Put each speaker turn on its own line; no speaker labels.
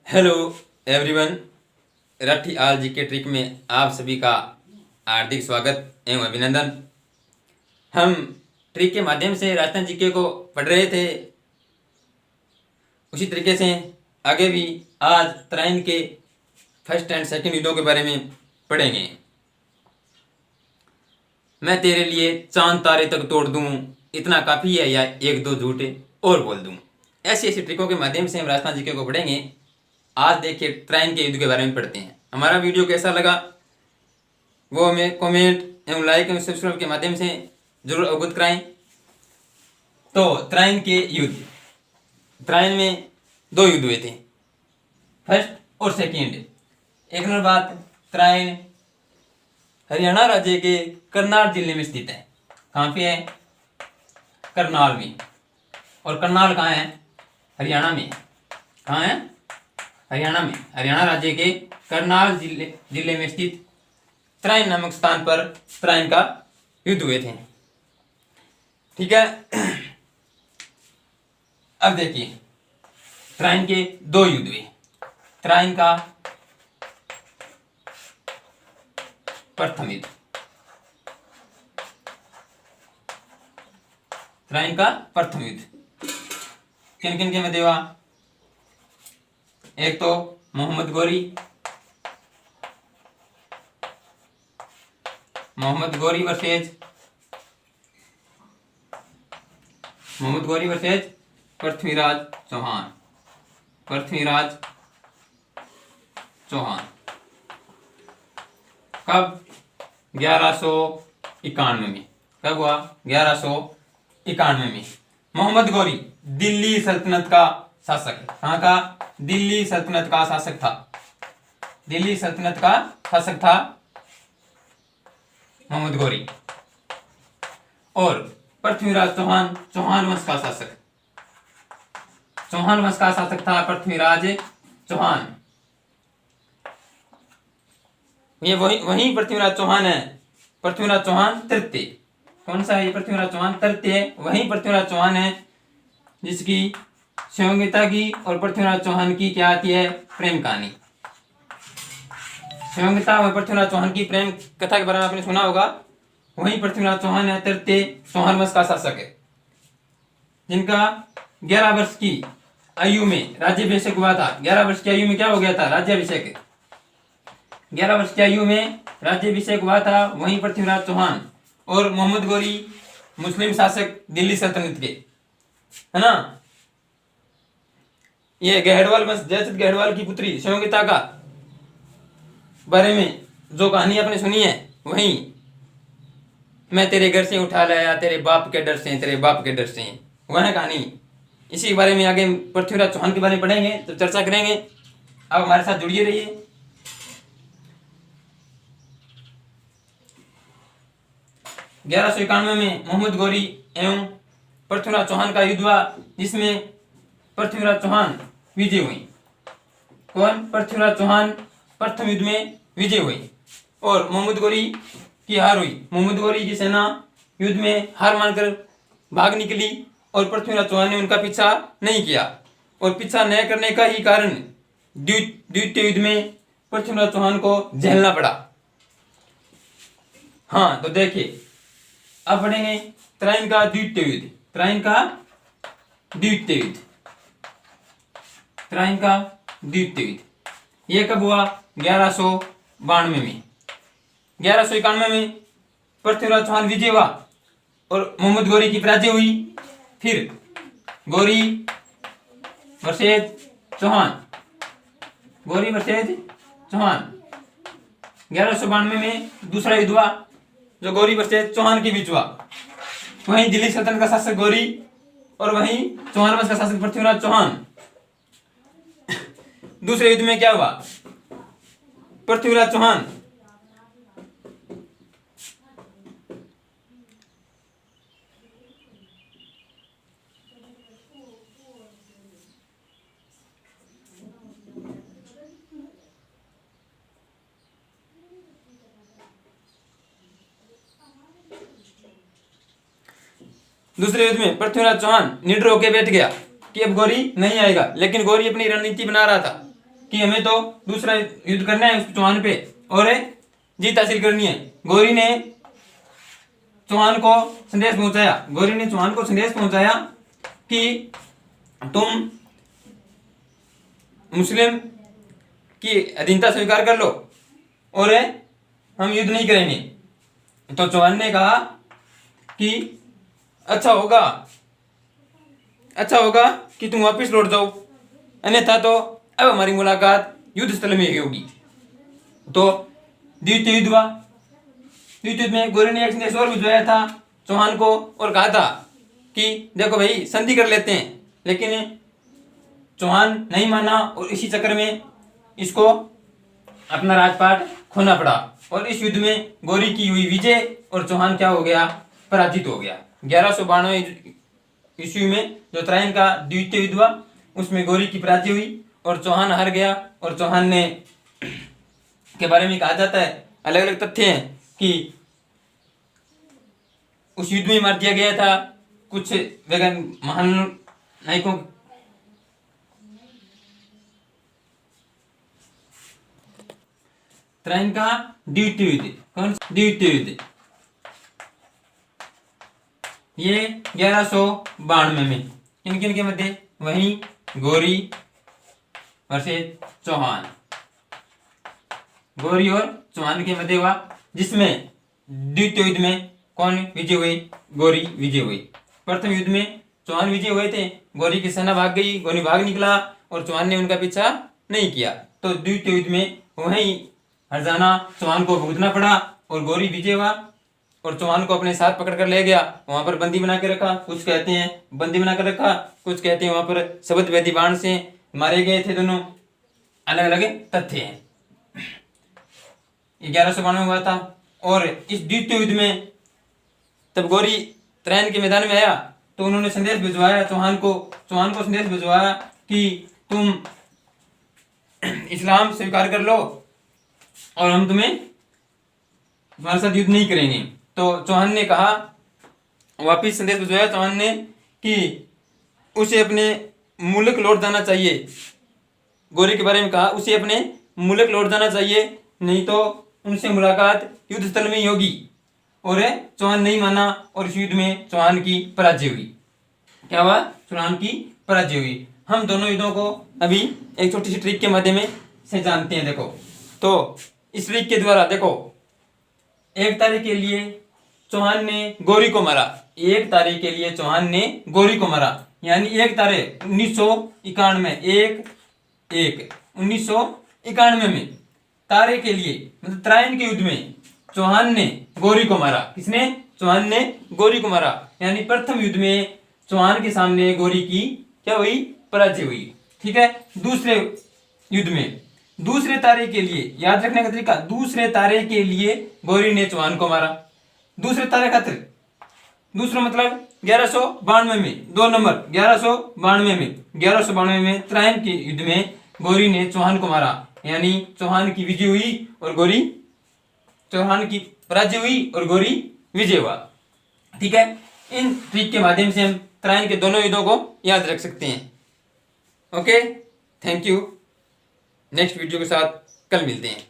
Hello everyone. राठी आल जी के ट्रिक में आप सभी का हार्दिक स्वागत एवं अभिनंदन। हम ट्रिक के माध्यम से राजस्थान जीके को पढ़ रहे थे, उसी तरीके से आगे भी आज तराइन के फर्स्ट एंड सेकंड युद्धों के बारे में पढ़ेंगे। मैं तेरे लिए चांद तारे तक तोड़ दूं, इतना काफ़ी है या एक दो झूठे और बोल दूं। ऐसी ऐसी ट्रिकों के माध्यम से हम राजस्थान जीके को पढ़ेंगे। आज देखिए तराइन के युद्ध के बारे में पढ़ते हैं। हमारा वीडियो कैसा लगा वो हमें कमेंट एवं लाइक एवं सब्सक्राइब के माध्यम से जरूर अवगत कराएं। तो तराइन के युद्ध, तराइन में दो युद्ध हुए थे, फर्स्ट और सेकेंड। एक नंबर बात, तराइन हरियाणा राज्य के करनाल जिले में स्थित है। कहाँ पे है? करनाल में। और करनाल कहाँ है? हरियाणा में। कहाँ है? हरियाणा में। हरियाणा राज्य के करनाल जिले में स्थित तराइन नामक स्थान पर तराइन का युद्ध हुए थे। ठीक है। अब देखिए तराइन के दो युद्ध हुए। तराइन का प्रथम युद्ध, तराइन का प्रथम युद्ध किन किन के मध्य हुआ? एक तो मोहम्मद गोरी वर्सेज पृथ्वीराज चौहान। कब? 1191 में। कब हुआ? 1191 में। मोहम्मद गोरी दिल्ली सल्तनत का शासक है। कहाँ का? दिल्ली सल्तनत का शासक था मोहम्मद गोरी। और पृथ्वीराज चौहान वंश का शासक था पृथ्वीराज चौहान। ये वही पृथ्वीराज चौहान है। पृथ्वीराज चौहान तृतीय। कौन सा है ये? पृथ्वीराज चौहान तृतीय। वही पृथ्वीराज चौहान है जिसकी शिवंगिता की और पृथ्वीराज चौहान की क्या आती है? प्रेम कहानी। शिवंगिता और पृथ्वीराज चौहान की प्रेम कथा के बारे में आपने सुना होगा। वही पृथ्वीराज चौहान है तृतीय चौहान वंश का शासक है, जिनका 11 वर्ष की आयु में राज्याभिषेक हुआ था। 11 वर्ष की आयु में क्या हो गया था? राज्याभिषेक। 11 वर्ष की आयु में राज्याभिषेक हुआ था वही पृथ्वीराज चौहान। और मोहम्मद गोरी मुस्लिम शासक दिल्ली सल्तनत के, है ना। ये गहड़वाल वंश, जयचंद गहड़वाल की पुत्री शिवंगिता का बारे में जो कहानी आपने सुनी है, वही मैं तेरे घर से उठा लाया तेरे बाप के डर से, वह कहानी। इसी के बारे में आगे पृथ्वीराज चौहान के बारे में पढ़ेंगे, तो चर्चा करेंगे। अब हमारे साथ जुड़िए रहिए। 1191 में मोहम्मद गोरी एवं पृथ्वीराज चौहान का युद्ध हुआ, जिसमें पृथ्वीराज चौहान विजय हुई। कौन? पृथ्वीराज चौहान प्रथम युद्ध में विजय हुई और मोहम्मद गोरी की हार हुई। मोहम्मद गोरी की सेना युद्ध में हार मानकर भाग निकली और पृथ्वीराज चौहान ने उनका पीछा नहीं किया। और पीछा न करने का ही कारण द्वितीय युद्ध में पृथ्वीराज चौहान को झेलना पड़ा। हाँ, तो देखिए अब पढ़ेंगे तराइन का द्वितीय युद्ध। तराइन का द्वितीय युद्ध ये कब हुआ? 1192 में। 1191 में पृथ्वीराज चौहान विजय हुआ और मोहम्मद गोरी की पराजय हुई। फिर गोरी वर्सेज चौहान 1192 में दूसरा युद्ध हुआ, जो गोरी वर्सेज चौहान के बीच हुआ। वहीं दिल्ली सल्तनत का शासक गोरी और वहीं चौहान वंश का शासक पृथ्वीराज चौहान। दूसरे युद्ध में क्या हुआ? पृथ्वीराज चौहान निडर होकर बैठ गया कि अब गोरी नहीं आएगा, लेकिन गोरी अपनी रणनीति बना रहा था। कि हमें तो दूसरा युद्ध करना है उस चौहान पे और जीत हासिल करनी है। गौरी ने चौहान को संदेश पहुंचाया कि तुम मुस्लिम की अधीनता स्वीकार कर लो और हम युद्ध नहीं करेंगे। तो चौहान ने कहा कि अच्छा होगा कि तुम वापस लौट जाओ, अन्यथा तो अब हमारी मुलाकात युद्ध स्थल में ही होगी। तो द्वितीय युद्ध हुआ। द्वितीय युद्ध में गौरी ने एक संदेश और भिजवाया था चौहान को और कहा था कि देखो भाई संधि कर लेते हैं, लेकिन चौहान नहीं माना और इसी चक्कर में इसको अपना राजपाट खोना पड़ा और इस युद्ध में गौरी की हुई विजय और चौहान क्या हो गया, पराजित हो गया। 1192 ईस्वी में जो त्रायन का द्वितीय युद्ध हुआ उसमें गौरी की पराजय हुई और चौहान हार गया। और चौहान ने के बारे में कहा जाता है, अलग अलग तथ्य हैं कि उस युद्ध में मार दिया गया था कुछ वैगन महान नायकों। त्रायन का द्वितीय युद्ध, कौन सा द्वितीय युद्ध, ये 1192 में किन किन के मध्य, वहीं गौरी वर्सेस चौहान, गौरी और चौहान के मध्य हुआ, जिसमें द्वितीय युद्ध में कौन विजय हुई, गौरी विजय हुई। प्रथम युद्ध में चौहान विजय हुए थे, गौरी की सेना भाग गई, गौरी भाग निकला और चौहान ने उनका पीछा नहीं किया। तो द्वितीय युद्ध में वहीं हरजाना चौहान को भुगतना पड़ा और गौरी विजय हुआ और चौहान को अपने साथ पकड़ कर ले गया, वहां पर बंदी बना के रखा। कुछ कहते हैं बंदी बना कर रखा, कुछ कहते हैं वहां पर शब्द वैदी बाण से मारे गए थे। दोनों अलग अलग तथ्य हैं। 1192 में हुआ था। और इस द्वितीय युद्ध में तब गौरी त्रैन के मैदान में आया तो उन्होंने संदेश भिजवाया चौहान को संदेश भिजवाया कि तुम इस्लाम स्वीकार कर लो और हम तुम्हारे साथ युद्ध नहीं करेंगे। तो चौहान ने कहा, वापिस संदेश भिजवाया चौहान ने कि उसे अपने मुल्क लौट जाना चाहिए। गौरी के बारे में कहा उसे अपने मुल्क लौट जाना चाहिए, नहीं तो उनसे मुलाकात युद्ध स्थल में ही होगी। और चौहान नहीं माना और इस युद्ध में चौहान की पराजय हुई। क्या हुआ, चौहान की पराजय हुई। हम दोनों युद्धों को अभी एक छोटी सी ट्रिक के माध्यम से जानते हैं। देखो तो इस ट्रिक के द्वारा देखो, 1 तारीख के लिए चौहान ने गौरी को मारा, 1 तारीख के लिए चौहान ने गौरी को मारा, यानी 1 तारीख 1991 1991 में तारे के लिए मतलब त्रायन के युद्ध में चौहान ने गौरी को मारा। किसने, चौहान ने गौरी को मारा, यानी प्रथम युद्ध में चौहान के सामने गौरी की क्या हुई, पराजय हुई। ठीक है। दूसरे युद्ध में दूसरे तारे के लिए, याद रखने का तरीका, दूसरे तारे के लिए गौरी ने चौहान को मारा। दूसरे तारे खातिर, दूसरा मतलब 1192 में, 2 नंबर 1192 में त्रायन के युद्ध में गौरी ने चौहान को मारा, यानी चौहान की विजय हुई और चौहान की पराजय हुई और गौरी विजय हुआ। ठीक है। इन ट्रिक के माध्यम से हम त्रायन के दोनों युद्धों को याद रख सकते हैं। Okay, thank you. Next video के साथ कल मिलते हैं।